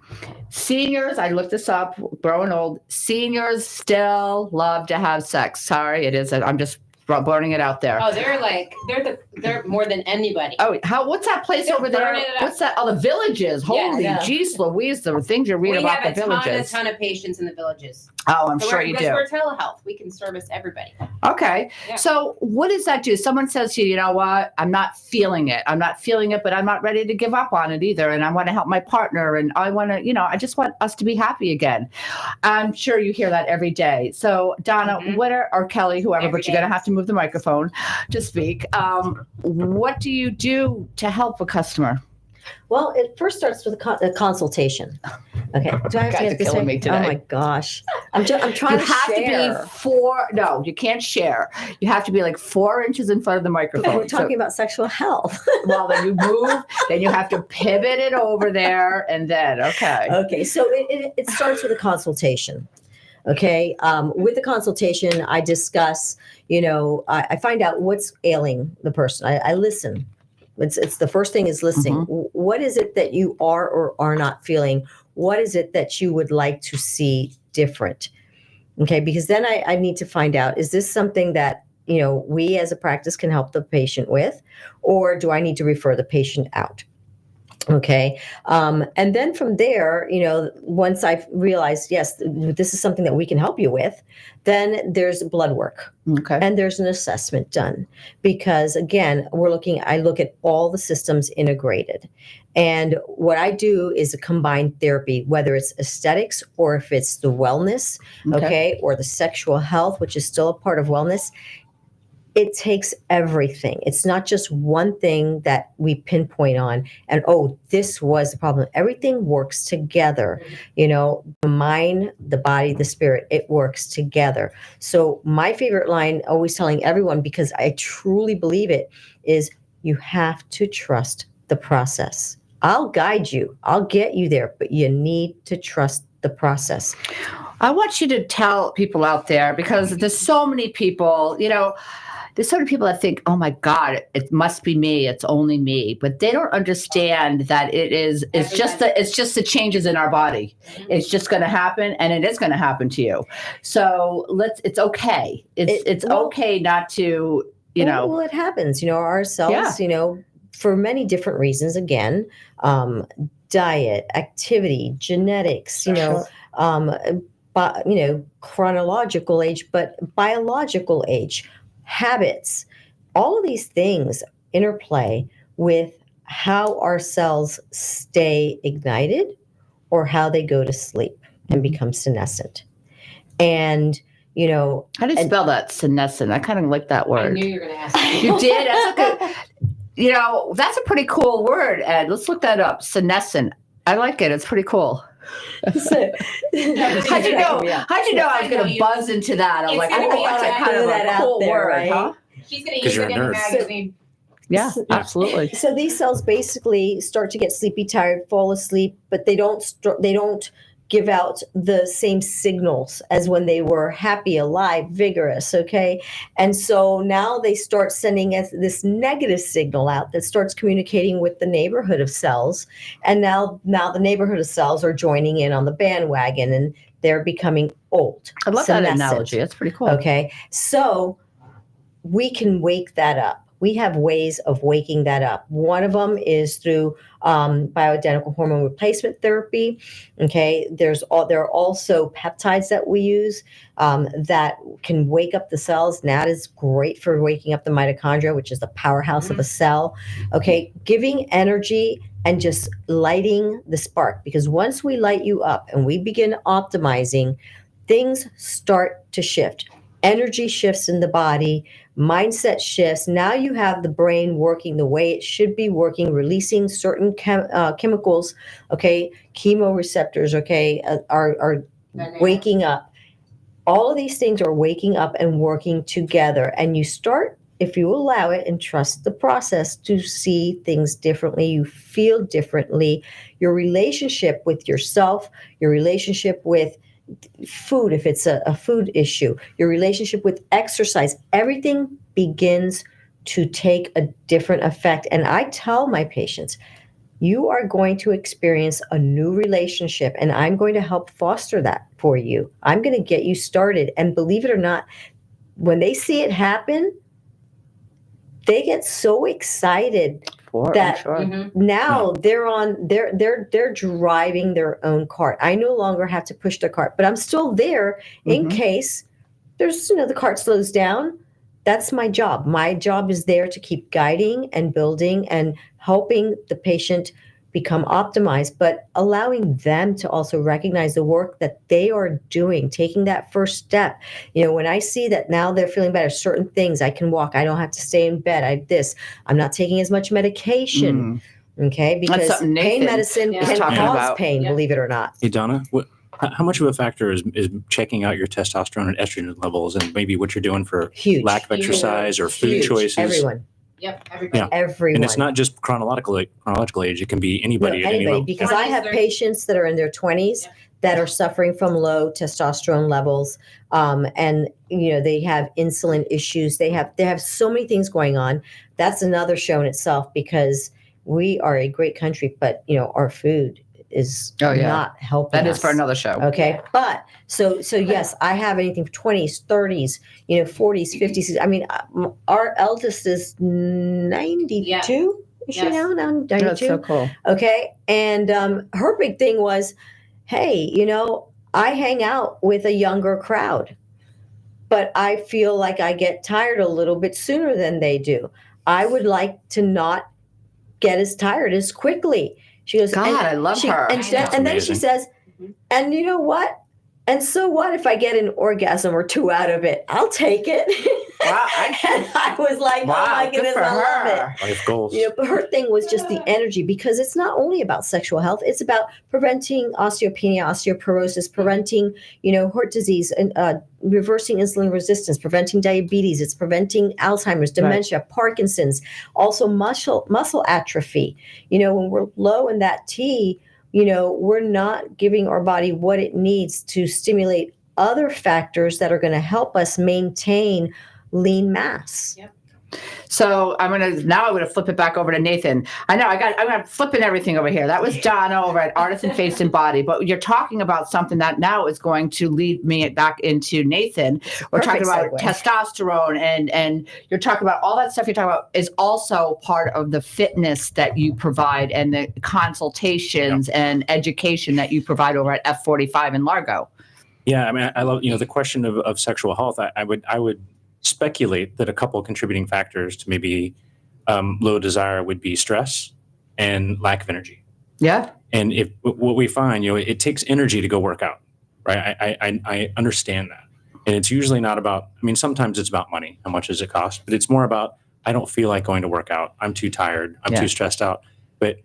Seniors, I looked this up, growing old, seniors still love to have sex. Sorry, it is. I'm just blurting it out there. Oh, they're more than anybody. Oh, what's that place over there? What's that? Oh, the Villages. Holy jeez Louise, the things you read about the Villages. We have a ton of patients in the Villages. Oh, I'm sure you do. We're telehealth. We can service everybody. Okay. Yeah. So what does that do? Someone says to you, you know what? I'm not feeling it, but I'm not ready to give up on it either. And I want to help my partner. And I want to, I just want us to be happy again. I'm sure you hear that every day. So Donna, or Kelly, whoever, but you're going to have to move the microphone to speak. What do you do to help a customer? Well, it first starts with a consultation. Okay. Do I have to get this killing me today. Oh my gosh. I'm trying you to have share. to be no, you can't share. You have to be like 4 inches in front of the microphone. We're talking about sexual health. Well, then you move, then you have to pivot it over there and then, okay. Okay. So it starts with a consultation. Okay. With the consultation, I discuss, I find out what's ailing the person. I listen. It's the first thing is listening. Mm-hmm. What is it that you are or are not feeling? What is it that you would like to see different? Okay, because then I need to find out, is this something that, we as a practice can help the patient with, or do I need to refer the patient out? Okay. And then from there, once I've realized, yes, this is something that we can help you with, then there's blood work. Okay. And there's an assessment done because again, I look at all the systems integrated. And what I do is a combined therapy, whether it's aesthetics or if it's the wellness, okay, or the sexual health, which is still a part of wellness. It takes everything. It's not just one thing that we pinpoint on and, this was the problem. Everything works together. The mind, the body, the spirit, it works together. So my favorite line, always telling everyone, because I truly believe it, is you have to trust the process. I'll guide you. I'll get you there, but you need to trust the process. I want you to tell people out there, because there's so many people, there's so many people that think, oh my God, it must be me. It's only me. But they don't understand that it's just the changes in our body. It's just going to happen, and it is going to happen to you. So it's okay. It's okay not to, Well, it happens, our cells, for many different reasons, again, diet, activity, genetics, chronological age, but biological age, habits, all of these things interplay with how our cells stay ignited or how they go to sleep and become senescent. And, how do you spell that? Senescent. I kind of like that word. I knew you were going to ask me. You did? That's okay. That's a pretty cool word, Ed. Let's look that up. Senescent. I like it. It's pretty cool. So, how'd you know I was going to buzz into that? I'm like, I want that kind of a cool word, right? huh? She's going to use it in a magazine. Yeah, absolutely. So these cells basically start to get sleepy, tired, fall asleep, but they don't give out the same signals as when they were happy, alive, vigorous, okay? And so now they start sending us this negative signal out that starts communicating with the neighborhood of cells. And now the neighborhood of cells are joining in on the bandwagon, and they're becoming old. I love that analogy. That's pretty cool. Okay, so we can wake that up. We have ways of waking that up. One of them is through bioidentical hormone replacement therapy. Okay, there are also peptides that we use that can wake up the cells. And that is great for waking up the mitochondria, which is the powerhouse of a cell. Okay, giving energy and just lighting the spark. Because once we light you up and we begin optimizing, things start to shift. Energy shifts in the body, mindset shifts. Now you have the brain working the way it should be working, releasing certain chemicals, okay, chemoreceptors, okay, are waking up. All of these things are waking up and working together. And you start, if you allow it and trust the process, to see things differently. You feel differently. Your relationship with yourself, your relationship with food, if it's a food issue, your relationship with exercise, everything begins to take a different effect. And I tell my patients, you are going to experience a new relationship, and I'm going to help foster that for you. I'm going to get you started. And believe it or not, when they see it happen, they get so excited that now they're driving their own cart. I no longer have to push the cart, but I'm still there in case there's, the cart slows down. That's my job. My job is there to keep guiding and building and helping the patient become optimized, but allowing them to also recognize the work that they are doing, taking that first step. When I see that now they're feeling better, certain things, I can walk, I don't have to stay in bed, I'm not taking as much medication, okay? Because pain medicine can cause pain, believe it or not. Hey, Donna, how much of a factor is checking out your testosterone and estrogen levels, and maybe what you're doing for lack of exercise or food choices? Everyone. Yep, everybody. Yeah. Everyone. And it's not just chronological age. It can be anybody at any level. Because I have patients that are in their 20s that are suffering from low testosterone levels, and they have insulin issues. They have so many things going on. That's another show in itself, because we are a great country, but our food is not helping. That is for another show. Okay. But so yes, I have anything from 20s, 30s, 40s, 50s. I mean, our eldest is 92. Is she now? 92. That's so cool. Okay. And her big thing was, hey, I hang out with a younger crowd, but I feel like I get tired a little bit sooner than they do. I would like to not get as tired as quickly. She goes, God, I love her. And then she says, and you know what? And so what if I get an orgasm or two out of it? I'll take it. Wow. And I was like, oh my goodness, I love it. Life goals. But her thing was just the energy, because it's not only about sexual health. It's about preventing osteopenia, osteoporosis, preventing, heart disease, and reversing insulin resistance, preventing diabetes. It's preventing Alzheimer's, dementia, Parkinson's, also muscle atrophy. When we're low in that T, we're not giving our body what it needs to stimulate other factors that are going to help us maintain lean mass. Yep. So I'm gonna flip it back over to Nathan. I'm flipping everything over here. That was Donna over at Artisan Face and Body, but you're talking about something that now is going to lead me back into Nathan. We're talking about testosterone and you're talking about all that stuff you're talking about is also part of the fitness that you provide and the consultations and education that you provide over at F45 in Largo. Yeah, I mean, I love the question of sexual health. I would speculate that a couple of contributing factors to maybe low desire would be stress and lack of energy. Yeah. And if what we find, it takes energy to go work out, right? I understand that. And it's usually not about, sometimes it's about money. How much does it cost? But it's more about, I don't feel like going to work out. I'm too tired. I'm too stressed out. But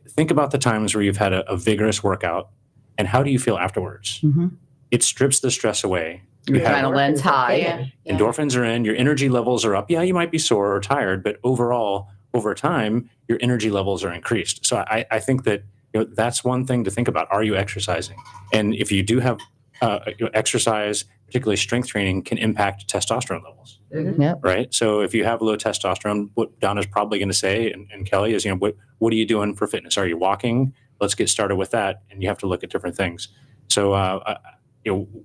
think about the times where you've had a vigorous workout and how do you feel afterwards? Mm-hmm. It strips the stress away. Your adrenaline's high. Endorphins are in, your energy levels are up. Yeah, you might be sore or tired, but overall, over time, your energy levels are increased. So I think that that's one thing to think about. Are you exercising? And if you do have exercise, particularly strength training, can impact testosterone levels. Mm-hmm. Yep. Right? So if you have low testosterone, what Donna's probably going to say, and Kelly, is, what are you doing for fitness? Are you walking? Let's get started with that. And you have to look at different things. So,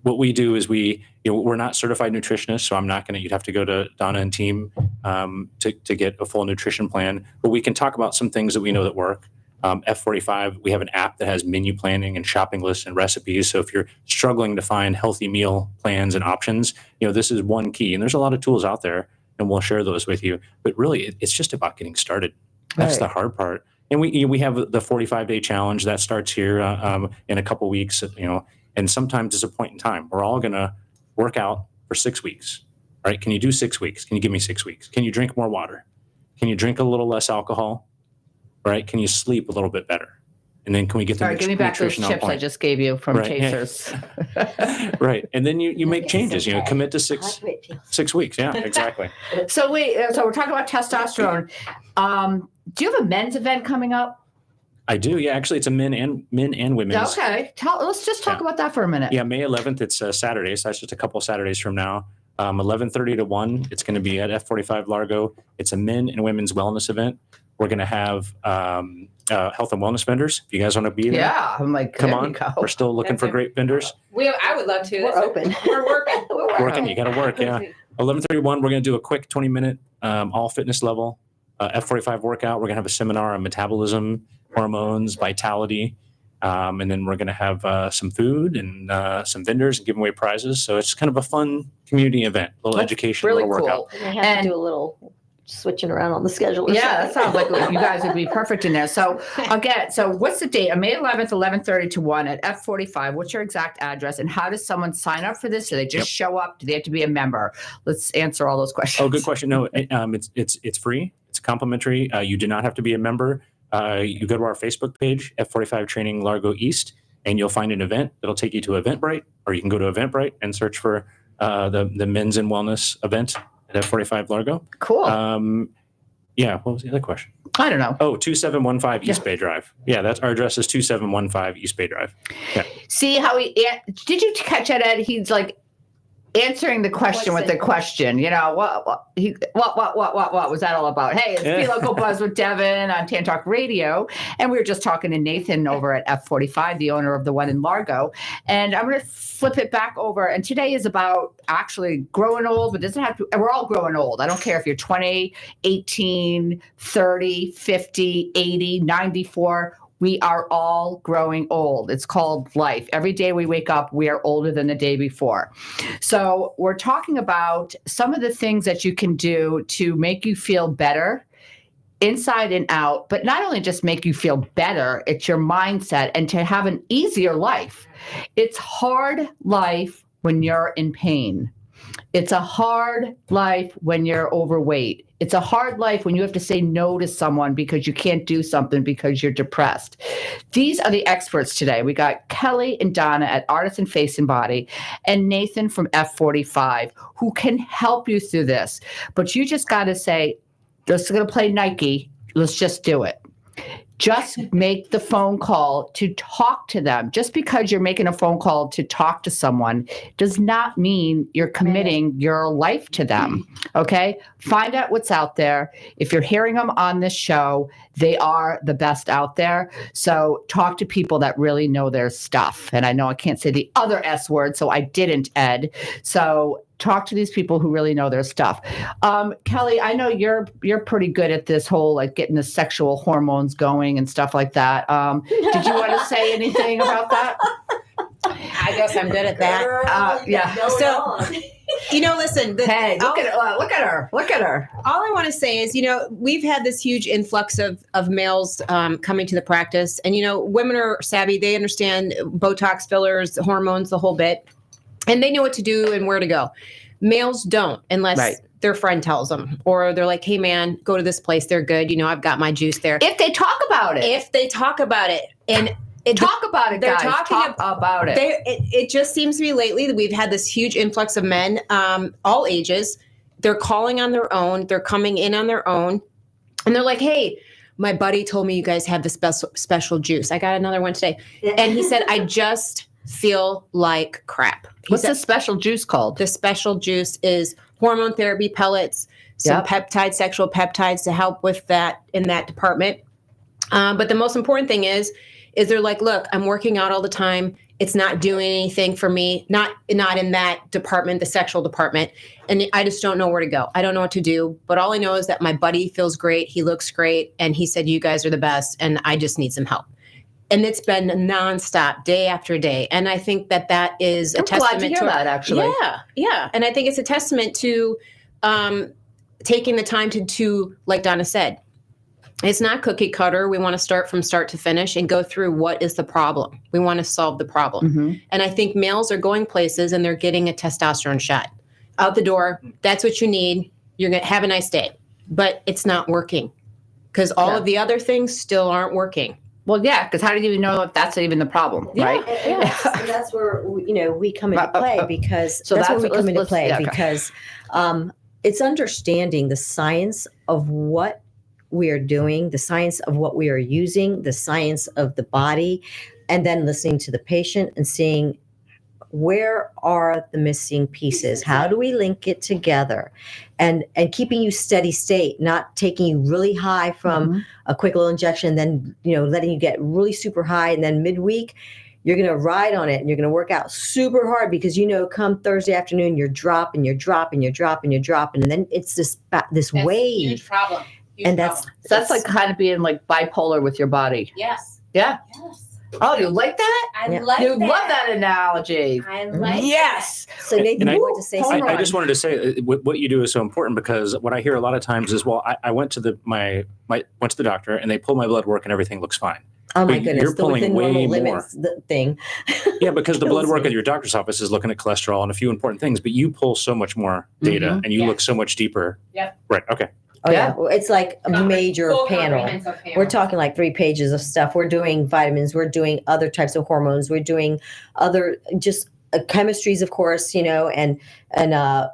what we do is we're not certified nutritionists, so I'm not going to, you'd have to go to Donna and team to get a full nutrition plan, but we can talk about some things that we know that work. F45, we have an app that has menu planning and shopping lists and recipes. So if you're struggling to find healthy meal plans and options, this is one key. And there's a lot of tools out there, and we'll share those with you. But really, it's just about getting started. That's the hard part. And we have the 45-day challenge that starts here in a couple weeks, and sometimes it's a point in time. We're all going to work out for 6 weeks, right? Can you do 6 weeks? Can you give me 6 weeks? Can you drink more water? Can you drink a little less alcohol? Right? Can you sleep a little bit better? And then can we get the give me back those chips I just gave you from Chasers. Yeah. Right. And then you make changes, commit to 6 weeks. Yeah, exactly. So we're talking about testosterone. Do you have a men's event coming up? I do. Yeah, actually, it's a men and women's. Okay. Let's just talk about that for a minute. Yeah, May 11th. It's Saturday, so that's just a couple Saturdays from now. 11:30 to 1. It's going to be at F45 Largo. It's a men and women's wellness event. We're going to have health and wellness vendors. If you guys want to be there, yeah, I'm like, come on. We're still looking for great vendors. I would love to. We're open. We're working. Working. You got to work. Yeah. 11:31. We're going to do a quick 20-minute all fitness level F45 workout. We're going to have a seminar on metabolism, hormones, vitality, and then we're going to have some food and some vendors and give away prizes. So it's kind of a fun community event, a little education, really a little workout. And I have to do a little switching around on the schedule. Yeah, that sounds like you guys would be perfect in there. So again, what's the date? May 11th, 11:30 to 1 at F45. What's your exact address? And how does someone sign up for this? Do they just show up? Do they have to be a member? Let's answer all those questions. Oh, good question. No, it's free. It's complimentary. You do not have to be a member. You go to our Facebook page, F45 Training Largo East, and you'll find an event that'll take you to Eventbrite, or you can go to Eventbrite and search for the men's and wellness event at F45 Largo. Cool. Yeah. What was the other question? I don't know. Oh, 2715 East Bay Drive. Yeah, that's our address is 2715 East Bay Drive. Yeah. See how did you catch that, Ed? He's like answering the question with the question. What was that all about? Hey, it's Be Local Buzz with Devin on Tan Talk Radio, and we were just talking to Nathan over at F45, the owner of the one in Largo, and I'm going to flip it back over. And today is about actually growing old, but it doesn't have to. We're all growing old. I don't care if you're 20, 18, 30, 50, 80, 94. We are all growing old. It's called life. Every day we wake up, we are older than the day before. So we're talking about some of the things that you can do to make you feel better inside and out, but not only just make you feel better, it's your mindset and to have an easier life. It's hard life when you're in pain. It's a hard life when you're overweight. It's a hard life when you have to say no to someone because you can't do something because you're depressed. These are the experts today. We got Kelly and Donna at Artisan Face and Body and Nathan from F45 who can help you through this. But you just got to say, just going to play Nike. Let's just do it. just make the phone call to talk to them. Just because you're making a phone call to talk to someone does not mean you're committing your life to them. Okay? Find out what's out there. If you're hearing them on this show, they are the best out there. So talk to people that really know their stuff. And I know I can't say the other S word, so I didn't, Ed. So talk to these people who really know their stuff. Kelly, I know you're pretty good at this whole like getting the sexual hormones going and stuff like that. Did you want to say anything about that? I guess I'm good at that. Yeah. So, listen. Hey, look at her. All I want to say is, we've had this huge influx of males coming to the practice. And, women are savvy. They understand Botox, fillers, hormones, the whole bit. And they know what to do and where to go. Males don't unless their friend tells them. Or they're like, hey, man, go to this place. They're good. I've got my juice there. If they talk about it. And talk about it, they're guys. talking about it. It just seems to be lately that we've had this huge influx of men, all ages. They're calling on their own. They're coming in on their own. And they're like, hey, my buddy told me you guys have this special juice. I got another one today. And he said, I just feel like crap. What's the special juice called? The special juice is hormone therapy pellets, some peptides, sexual peptides to help with that in that department. But the most important thing is they're like, look, I'm working out all the time. It's not doing anything for me, not in that department, the sexual department. And I just don't know where to go. I don't know what to do. But all I know is that my buddy feels great. He looks great. And he said, you guys are the best. And I just need some help. And it's been nonstop, day after day. And I think that is a testament glad to hear that, actually. Yeah. And I think it's a testament to taking the time to, like Donna said, it's not cookie cutter. We want to start from start to finish and go through what is the problem. We want to solve the problem. Mm-hmm. And I think males are going places and they're getting a testosterone shot. Out the door, that's what you need. You're going to have a nice day. But it's not working because all of the other things still aren't working. Well, yeah, because how do you even know if that's even the problem, right? Yeah, and that's where we come into play because it's understanding the science of what we are doing, the science of what we are using, the science of the body, and then listening to the patient and seeing where are the missing pieces? How do we link it together? And keeping you steady state, not taking you really high from a quick little injection, then letting you get really super high, and then midweek you're going to ride on it and you're going to work out super hard because come Thursday afternoon you're dropping, and then it's this wave. Huge problem. And that's like kind of being like bipolar with your body. Yes. Yeah. Yes. Oh, you like that? I like you that. love that analogy. I like yes. that. So Nathan, you want to say something? I just wanted to say what you do is so important because what I hear a lot of times is, well, I went to the went to the doctor and they pulled my blood work and everything looks fine. Oh my But goodness! you're pulling way more. The thing. Yeah, because the blood work at your doctor's office is looking at cholesterol and a few important things, but you pull so much more data and you look so much deeper. Yep. Right. Okay. Oh yeah, well, it's like a major panel. We're talking like 3 pages of stuff. We're doing vitamins. We're doing other types of hormones. We're doing other just chemistries, of course, and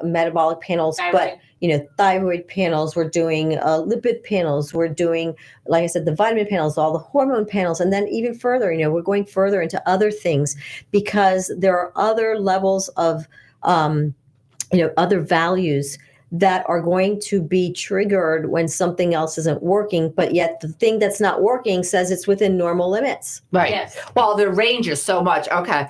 metabolic panels. Thyroid. But thyroid panels. We're doing lipid panels. We're doing, like I said, the vitamin panels, all the hormone panels, and then even further. We're going further into other things because there are other levels of, other values that are going to be triggered when something else isn't working, but yet the thing that's not working says it's within normal limits. Right. Yes. Well, the range is so much. Okay.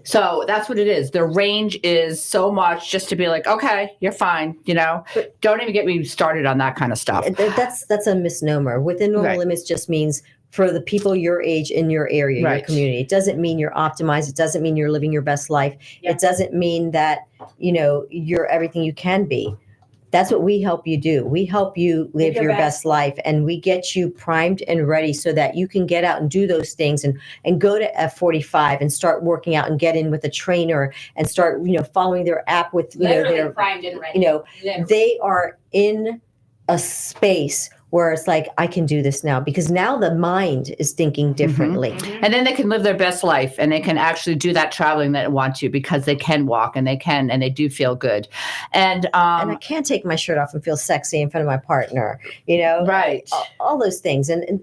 So that's what it is. The range is so much just to be like, okay, you're fine. But don't even get me started on that kind of stuff. That's a misnomer. Within normal limits just means for the people your age in your area, your community. It doesn't mean you're optimized. It doesn't mean you're living your best life. Yeah. It doesn't mean that, you're everything you can be. That's what we help you do. We help you live your best life, and we get you primed and ready so that you can get out and do those things and go to F45 and start working out and get in with a trainer and start, following their app with, their primed and ready. They are in a space where it's like, I can do this now because now the mind is thinking differently. Mm-hmm. And then they can live their best life and they can actually do that traveling that they want to because they can walk and they do feel good. And I can't take my shirt off and feel sexy in front of my partner, Right. All those things. And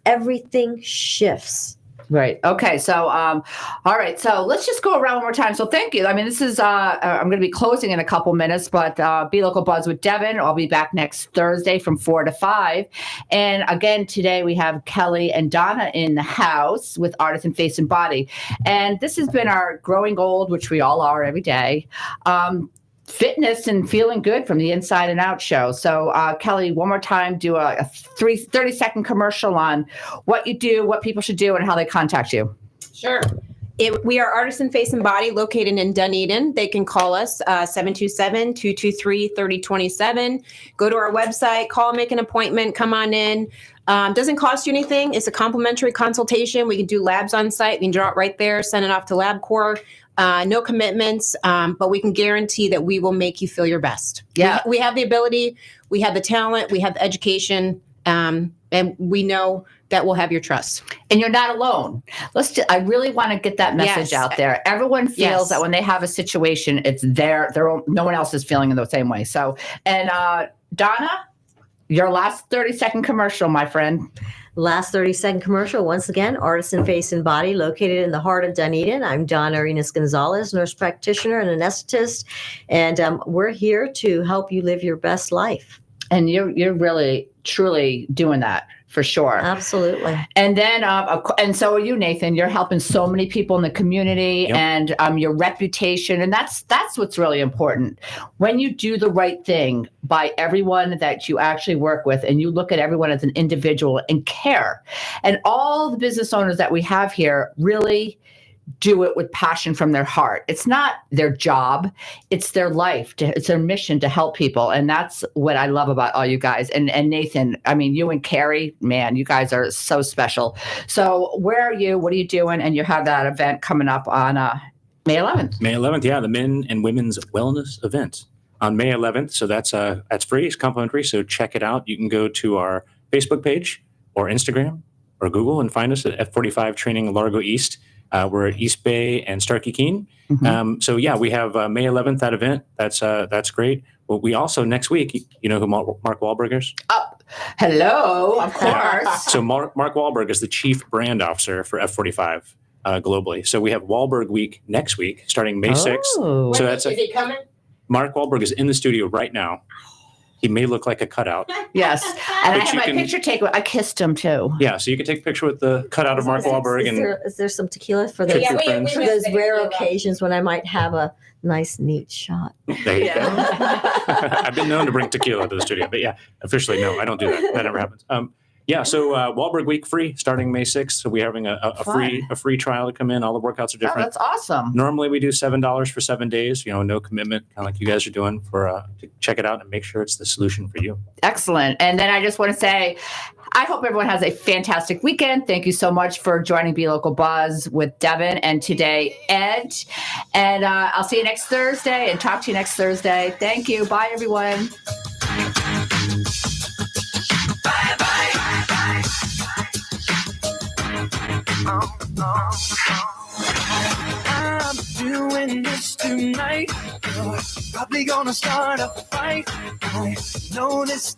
everything shifts. Right. Okay. So, all right. So let's just go around one more time. So thank you. I mean, this is, I'm going to be closing in a couple minutes, but Be Local Buzz with Devin. I'll be back next Thursday from 4 to 5. And again, today we have Kelly and Donna in the house with Artisan Face and Body. And this has been our growing old, which we all are every day. Fitness and feeling good from the inside and out show. So Kelly, one more time, do a 30-second commercial on what you do, what people should do, and how they contact you. Sure. We are Artisan Face and Body located in Dunedin. They can call us 727-223-3027. Go to our website, call, make an appointment, come on in. Doesn't cost you anything. It's a complimentary consultation. We can do labs on site. We can draw it right there, send it off to LabCorp. No commitments, but we can guarantee that we will make you feel your best. Yeah. We have the ability, we have the talent, we have the education, and we know that we'll have your trust. And you're not alone. I really want to get that message out there. Everyone feels that when they have a situation, it's no one else is feeling in the same way. So, and Donna, your last 30-second commercial, my friend. Last 30-second commercial. Once again, Artisan Face and Body, located in the heart of Dunedin. I'm Donna Arenas-Gonzalez, nurse practitioner and anesthetist, and we're here to help you live your best life. And you're really, truly doing that. For sure. Absolutely. And then, and so are you, Nathan. You're helping so many people in the community. Yep. And your reputation. And that's what's really important. When you do the right thing by everyone that you actually work with, and you look at everyone as an individual and care. And all the business owners that we have here really do it with passion from their heart. It's not their job, it's their life. It's their mission to help people. And that's what I love about all you guys. And Nathan, I mean, you and Carrie, man, you guys are so special. So where are you? What are you doing? And you have that event coming up on May 11th. May 11th, yeah, the Men and Women's Wellness event on May 11th. So that's free, it's complimentary. So check it out. You can go to our Facebook page or Instagram or Google and find us at F45 Training Largo East. We're at East Bay and Starkey Keene. Mm-hmm. So yeah, we have May 11th, that event. That's great. But we also, next week, you know who Mark Wahlberg is? Oh, hello, of course. Yeah. So Mark Wahlberg is the chief brand officer for F45 globally. So we have Wahlberg Week next week, starting May 6th. So is he coming? Mark Wahlberg is in the studio right now. He may look like a cutout. Yes. And I have my picture taken. I kissed him too. Yeah, so you can take a picture with the cutout of Mark Wahlberg. Is there some tequila for those, for those rare occasions when I might have a nice, neat shot? There you go. I've been known to bring tequila to the studio, but yeah, officially, no, I don't do that. That never happens. So Wahlberg Week free starting May 6th. So we're having a free trial to come in. All the workouts are different. Oh, that's awesome. Normally we do $7 for 7 days. No commitment, kind of like you guys are doing to check it out and make sure it's the solution for you. Excellent. And then I just want to say, I hope everyone has a fantastic weekend. Thank you so much for joining Be Local Buzz with Devin and today Ed. And I'll see you next Thursday and talk to you next Thursday. Thank you. Bye, everyone. I'm doing this tonight. You're probably gonna start a fight. I know this.